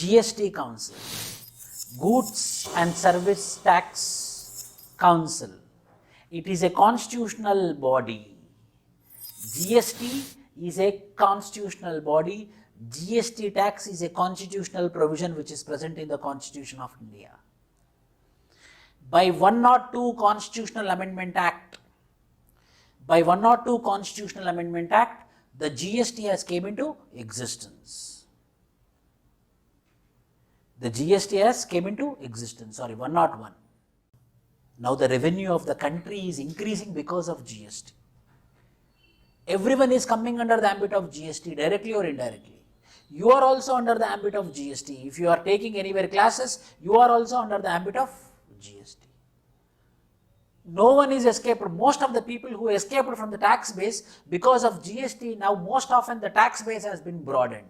GST Council, Goods and Service Tax Council. It is a constitutional body. GST is a constitutional body. GST tax is a constitutional provision which is present in the Constitution of India. By 102 Constitutional Amendment Act, the GST has came into existence. The GST has came into existence, 101. Now the revenue of the country is increasing because of GST. Everyone is coming under the ambit of GST, directly or indirectly. You are also under the ambit of GST. If you are taking anywhere classes, you are also under the ambit of GST. No one is escaped. Most of the people who escaped from the tax base because of GST, now most often the tax base has been broadened.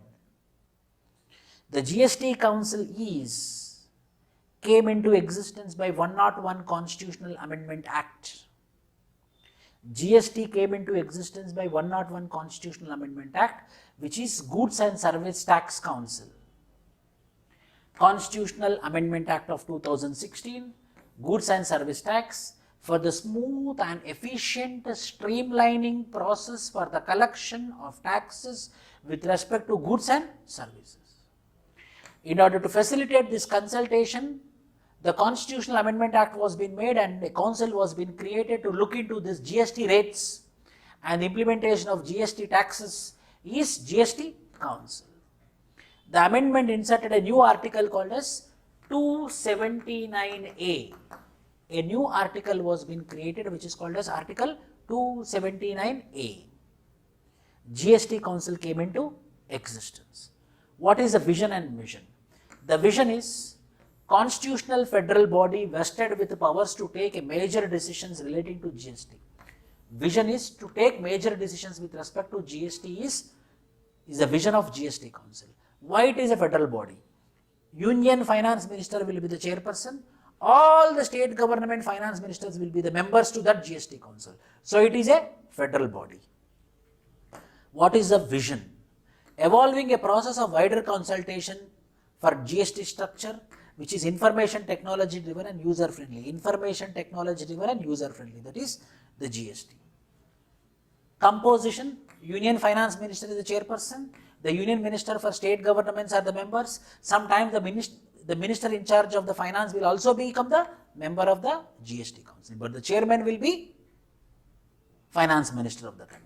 The GST Council came into existence by 101 Constitutional Amendment Act. GST came into existence by 101 Constitutional Amendment Act, which is Goods and Service Tax Council. Constitutional Amendment Act of 2016, Goods and Service Tax, for the smooth and efficient streamlining process for the collection of taxes with respect to goods and services. In order to facilitate this consultation, the Constitutional Amendment Act was being made and a council was being created to look into this GST rates and the implementation of GST taxes is GST Council. The amendment inserted a new article called as 279A. A new article was being created which is called as Article 279A. GST Council came into existence. What is the vision and mission? The vision is constitutional federal body vested with powers to take major decisions relating to GST. Vision is to take major decisions with respect to GST is the vision of GST Council. Why it is a federal body? Union Finance Minister will be the chairperson. All the state government finance ministers will be the members to that GST Council. So it is a federal body. What is the vision? Evolving a process of wider consultation for GST structure, which is information technology driven and user friendly. Information technology driven and user friendly, that is the GST. Composition, Union Finance Minister is the chairperson, the Union Minister for state governments are the members. Sometimes the minister in charge of the finance will also become the member of the GST Council, but the chairman will be Finance Minister of the country.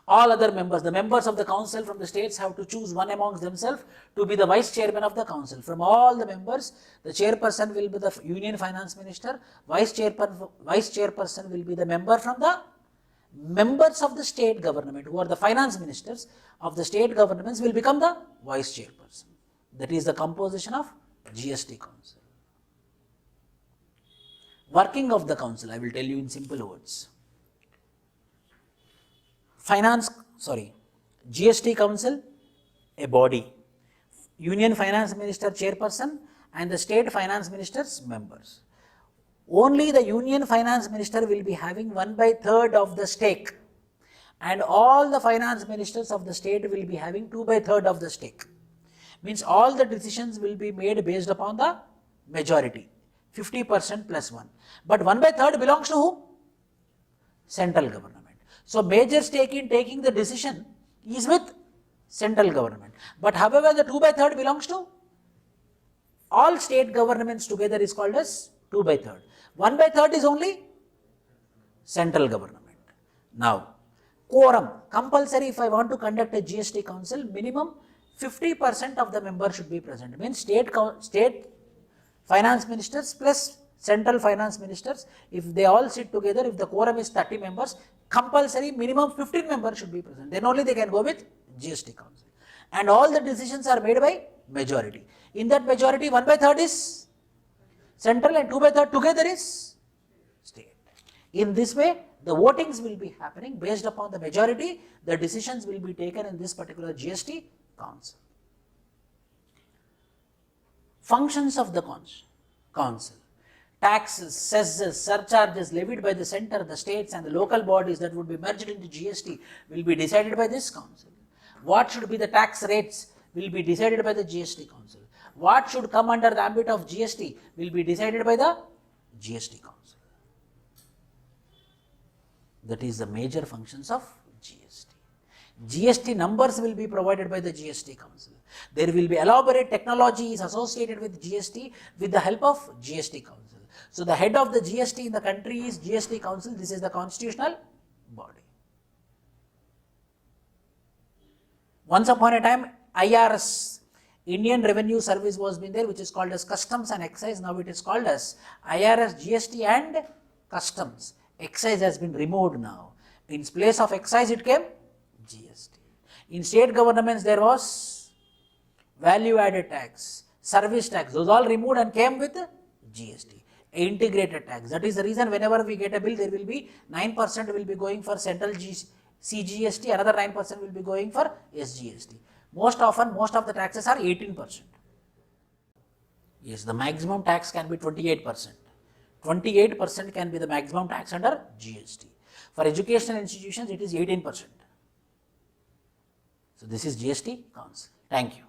All other members, the members of the council from the states have to choose one amongst themselves to be the vice chairman of the council. From all the members, the chairperson will be the Union Finance Minister, vice chairperson will be the member from the members of the state government, who are the finance ministers of the state governments will become the vice chairperson. That is the composition of GST Council. Working of the council, I will tell you in simple words. GST Council, a body, Union Finance Minister chairperson and the state finance ministers members. Only the Union Finance Minister will be having 1/3 of the stake and all the finance ministers of the state will be having 2/3 of the stake. Means all the decisions will be made based upon the majority, 50% plus 1. But 1/3 belongs to who? Central government. So major stake in taking the decision is with central government. But however, the 2/3 belongs to all state governments together is called as 2/3. 1/3 is only central government. Now, quorum, compulsory if I want to conduct a GST Council, minimum 50% of the members should be present. Means state finance ministers plus central finance ministers, if they all sit together, if the quorum is 30 members, compulsory minimum 15 members should be present. Then only they can go with GST Council. And all the decisions are made by majority. In that majority, 1/3 is central and 2/3 together is state. In this way, the votings will be happening based upon the majority. The decisions will be taken in this particular GST Council. Functions of the Council. Taxes, cesses, surcharges levied by the center, the states and the local bodies that would be merged into GST will be decided by this council. What should be the tax rates will be decided by the GST Council. What should come under the ambit of GST will be decided by the GST Council. That is the major functions of GST. GST numbers will be provided by the GST Council. There will be elaborate technologies associated with GST with the help of GST Council. So the head of the GST in the country is GST Council. This is the constitutional body. Once upon a time, IRS, Indian Revenue Service was been there, which is called as Customs and Excise. Now it is called as IRS, GST and Customs. Excise has been removed now. In place of excise, it came GST. In state governments, there was value added tax, service tax. Those all removed and came with GST. Integrated tax. That is the reason whenever we get a bill, there will be 9% will be going for central CGST, another 9% will be going for SGST. Most often, most of the taxes are 18%. Yes, the maximum tax can be 28%. 28% can be the maximum tax under GST. For educational institutions, it is 18%. So this is GST Council. Thank you.